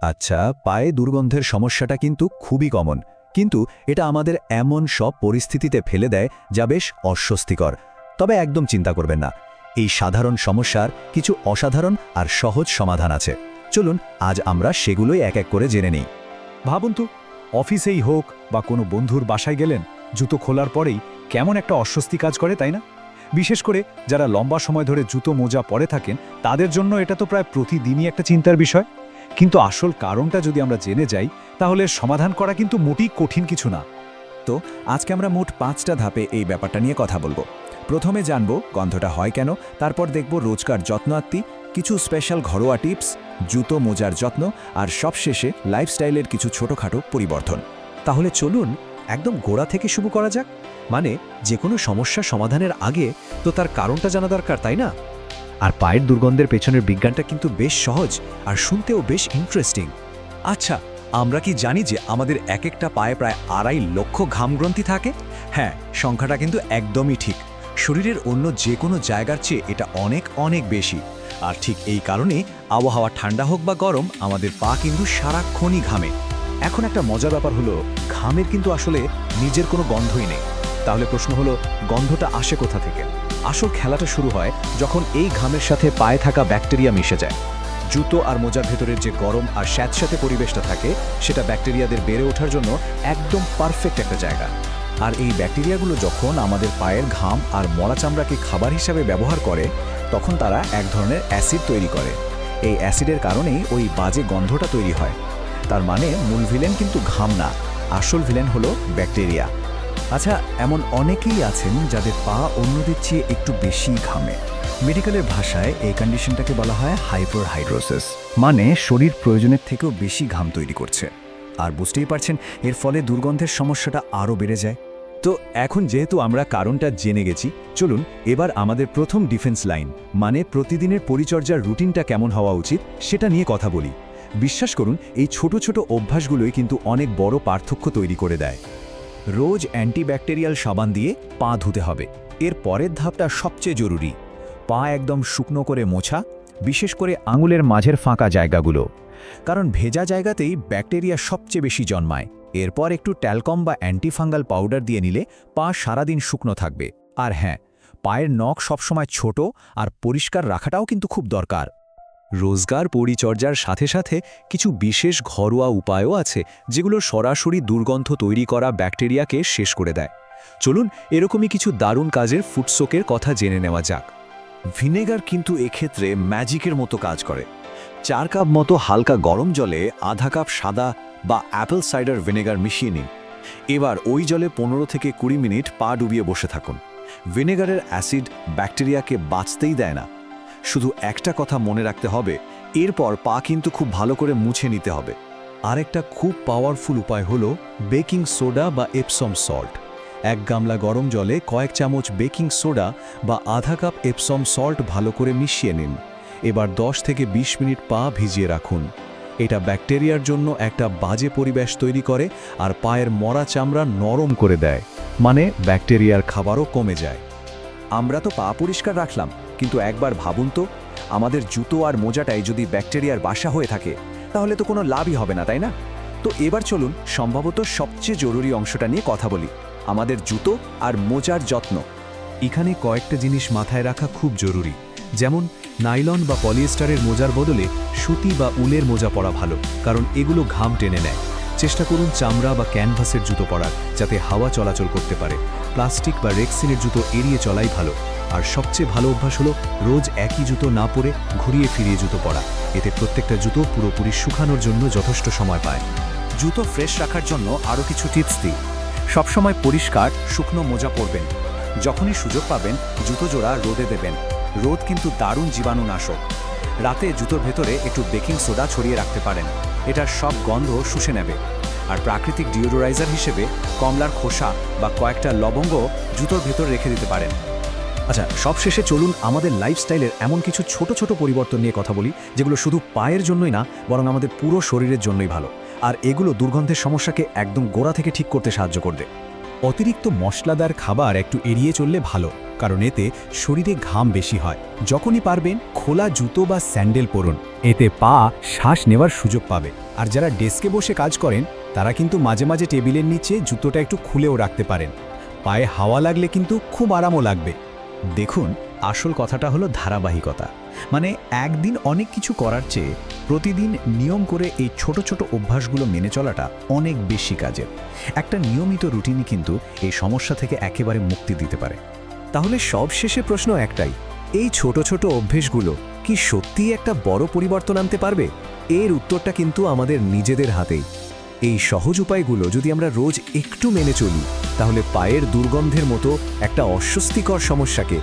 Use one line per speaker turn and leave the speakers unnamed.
আচ্ছা, পায়ে দুর্গন্ধের সমস্যাটা কিন্তু খুবই কমন, কিন্তু এটা আমাদের এমন সব পরিস্থিতিতে ফেলে দেয় যা বেশ অস্বস্তিকর। তবে একদম চিন্তা করবেন না, এই সাধারণ সমস্যার কিছু অসাধারণ আর সহজ সমাধান আছে। চলুন আজ আমরা সেগুলোই এক এক করে জেনে নিই।
ভাবুন তো, অফিসেই হোক বা কোনো বন্ধুর বাসায় গেলেন, জুতো খোলার পরেই কেমন একটা অস্বস্তি কাজ করে, তাই না? বিশেষ করে যারা লম্বা সময় ধরে জুতো মোজা পরে থাকেন, তাদের জন্য এটা তো প্রায় প্রতিদিনই একটা চিন্তার বিষয়। কিন্তু আসল কারণটা যদি আমরা জেনে যাই, তাহলে সমাধান করা কিন্তু মোটেই কঠিন কিছু না।
তো আজকে আমরা মোট 5টা ধাপে এই ব্যাপারটা নিয়ে কথা বলবো। প্রথমে জানবো গন্ধটা হয় কেন, তারপর দেখব রোজকার যত্নার্থী কিছু স্পেশাল ঘরোয়া টিপস, জুতো মোজার যত্ন, আর সবশেষে লাইফস্টাইলের কিছু ছোটখাটো পরিবর্তন।
তাহলে চলুন একদম গোড়া থেকে শুরু করা যাক। মানে যে কোনো সমস্যা সমাধানের আগে তো তার কারণটা জানা দরকার, তাই না? আর পায়ের দুর্গন্ধের পেছনের বিজ্ঞানটা কিন্তু বেশ সহজ আর শুনতেও বেশ ইন্টারেস্টিং। আচ্ছা, আমরা কি জানি যে আমাদের এক একটা পায়ে প্রায় 2.5 লক্ষ ঘামগ্রন্থি থাকে? হ্যাঁ, সংখ্যাটা কিন্তু একদমই ঠিক। শরীরের অন্য যে কোনো জায়গার চেয়ে এটা অনেক অনেক বেশি। আর ঠিক এই কারণেই আবহাওয়া ঠান্ডা হোক বা গরম, আমাদের পা কিন্তু সারাক্ষণই ঘামে।
এখন একটা মজার ব্যাপার হলো, ঘামের কিন্তু আসলে নিজের কোনো গন্ধই নেই। তাহলে প্রশ্ন হলো, গন্ধটা আসে কোথা থেকে? আসল খেলাটা শুরু হয় যখন এই ঘামের সাথে পায়ে থাকা ব্যাকটেরিয়া মিশে যায়। জুতো আর মোজার ভেতরের যে গরম আর স্যাঁতস্যাঁতে পরিবেশটা থাকে, সেটা ব্যাকটেরিয়াদের বেড়ে ওঠার জন্য একদম পারফেক্ট একটা জায়গা। আর এই ব্যাকটেরিয়াগুলো যখন আমাদের পায়ের ঘাম আর মরা চামড়াকে খাবার হিসাবে ব্যবহার করে, তখন তারা এক ধরনের অ্যাসিড তৈরি করে। এই অ্যাসিডের কারণেই ওই বাজে গন্ধটা তৈরি হয়। তার মানে মূল ভিলেন কিন্তু ঘাম না, আসল ভিলেন হলো ব্যাকটেরিয়া।
আচ্ছা, এমন অনেকেই আছেন যাদের পা অন্যদের চেয়ে একটু বেশি ঘামে। মেডিকেলের ভাষায় এই কন্ডিশনটাকে বলা হয় হাইপারহাইড্রোসিস, মানে শরীর প্রয়োজনের থেকেও বেশি ঘাম তৈরি করছে। আর বুঝতেই পারছেন, এর ফলে দুর্গন্ধের সমস্যাটা আরও বেড়ে যায়। তো এখন যেহেতু আমরা কারণটা জেনে গেছি, চলুন এবার আমাদের প্রথম ডিফেন্স লাইন, মানে প্রতিদিনের পরিচর্যার রুটিনটা কেমন হওয়া উচিত সেটা নিয়ে কথা বলি। বিশ্বাস করুন, এই ছোট ছোট অভ্যাসগুলোই কিন্তু অনেক বড় পার্থক্য তৈরি করে দেয়। রোজ অ্যান্টিব্যাকটেরিয়াল সাবান দিয়ে পা ধুতে হবে। এর পরের ধাপটা সবচেয়ে জরুরি, পা একদম শুকনো করে মোছা, বিশেষ করে আঙুলের মাঝের ফাঁকা জায়গাগুলো, কারণ ভেজা জায়গাতেই ব্যাকটেরিয়া সবচেয়ে বেশি জন্মায়। এরপর একটু ট্যালকম বা অ্যান্টিফাঙ্গাল পাউডার দিয়ে নিলে পা সারাদিন শুকনো থাকবে। আর হ্যাঁ, পায়ের নখ সবসময় ছোট আর পরিষ্কার রাখাটাও কিন্তু খুব দরকার। রোজগার পরিচর্যার সাথে সাথে কিছু বিশেষ ঘরোয়া উপায়ও আছে, যেগুলো সরাসরি দুর্গন্ধ তৈরি করা ব্যাকটেরিয়াকে শেষ করে দেয়। চলুন এরকমই কিছু দারুণ কাজের ফুটসোকের কথা জেনে নেওয়া যাক। ভিনেগার কিন্তু এক্ষেত্রে ম্যাজিকের মতো কাজ করে। 4 কাপ মতো হালকা গরম জলে আধা কাপ সাদা বা অ্যাপেল সাইডার ভিনেগার মিশিয়ে নিন। এবার ওই জলে 15 থেকে 20 মিনিট পা ডুবিয়ে বসে থাকুন। ভিনেগারের অ্যাসিড ব্যাকটেরিয়াকে বাঁচতেই দেয় না। শুধু একটা কথা মনে রাখতে হবে, এরপর পা কিন্তু খুব ভালো করে মুছে নিতে হবে। আরেকটা খুব পাওয়ারফুল উপায় হলো বেকিং সোডা বা এপসম সল্ট। 1 গামলা গরম জলে কয়েক চামচ বেকিং সোডা বা আধা কাপ এপসম সল্ট ভালো করে মিশিয়ে নিন। এবার 10 থেকে 20 মিনিট পা ভিজিয়ে রাখুন। এটা ব্যাকটেরিয়ার জন্য একটা বাজে পরিবেশ তৈরি করে আর পায়ের মরা চামড়া নরম করে দেয়, মানে ব্যাকটেরিয়ার খাবারও কমে যায়। আমরা তো পা পরিষ্কার রাখলাম, কিন্তু একবার ভাবুন তো, আমাদের জুতো আর মোজাটাই যদি ব্যাকটেরিয়ার বাসা হয়ে থাকে, তাহলে তো কোনো লাভই হবে না, তাই না? তো এবার চলুন সম্ভবত সবচেয়ে জরুরি অংশটা নিয়ে কথা বলি, আমাদের জুতো আর মোজার যত্ন। এখানে কয়েকটা জিনিস মাথায় রাখা খুব জরুরি, যেমন নাইলন বা পলিয়েস্টারের মোজার বদলে সুতি বা উলের মোজা পরা ভালো, কারণ এগুলো ঘাম টেনে নেয়। চেষ্টা করুন চামড়া বা ক্যানভাসের জুতো পরার, যাতে হাওয়া চলাচল করতে পারে। প্লাস্টিক বা রেক্সিনের জুতো এড়িয়ে চলাই ভালো। আর সবচেয়ে ভালো অভ্যাস হলো রোজ একই জুতো না পরে ঘুরিয়ে ফিরিয়ে জুতো পরা। এতে প্রত্যেকটা জুতো পুরোপুরি শুকানোর জন্য যথেষ্ট সময় পায়। জুতো ফ্রেশ রাখার জন্য আরও কিছু টিপস দিই। সবসময় পরিষ্কার শুকনো মোজা পরবেন। যখনই সুযোগ পাবেন জুতো জোড়া রোদে দেবেন। রোদ কিন্তু দারুণ জীবাণুনাশক। রাতে জুতোর ভেতরে একটু বেকিং সোডা ছড়িয়ে রাখতে পারেন, এটার সব গন্ধ শুষে নেবে। আর প্রাকৃতিক ডিওডোরাইজার হিসেবে কমলার খোসা বা কয়েকটা লবঙ্গ জুতোর ভেতর রেখে দিতে পারেন। আচ্ছা, সবশেষে চলুন আমাদের লাইফস্টাইলের এমন কিছু ছোট ছোট পরিবর্তন নিয়ে কথা বলি, যেগুলো শুধু পায়ের জন্যই না, বরং আমাদের পুরো শরীরের জন্যই ভালো। আর এগুলো দুর্গন্ধের সমস্যাকে একদম গোড়া থেকে ঠিক করতে সাহায্য করবে। অতিরিক্ত মশলাদার খাবার একটু এড়িয়ে চললে ভালো,
কারণ এতে শরীরে ঘাম বেশি হয়। যখনই পারবেন খোলা জুতো বা স্যান্ডেল পরুন, এতে পা শ্বাস নেওয়ার সুযোগ পাবে। আর যারা ডেস্কে বসে কাজ করেন তারা কিন্তু মাঝে মাঝে টেবিলের নিচে জুতোটা একটু খুলেও রাখতে পারেন, পায়ে হাওয়া লাগলে কিন্তু খুব আরামও লাগবে।
দেখুন, আসল কথাটা হলো ধারাবাহিকতা। মানে একদিন অনেক কিছু করার চেয়ে প্রতিদিন নিয়ম করে এই ছোট ছোট অভ্যাসগুলো মেনে চলাটা অনেক বেশি কাজের। একটা নিয়মিত রুটিনই কিন্তু এই সমস্যা থেকে একেবারে মুক্তি দিতে পারে।
তাহলে সবশেষে প্রশ্ন একটাই, এই ছোট ছোট অভ্যেসগুলো কি সত্যিই একটা বড় পরিবর্তন আনতে পারবে? এর উত্তরটা কিন্তু আমাদের নিজেদের হাতেই। এই সহজ উপায়গুলো যদি আমরা রোজ একটু মেনে চলি, তাহলে পায়ের দুর্গন্ধের মতো একটা অস্বস্তিকর সমস্যাকে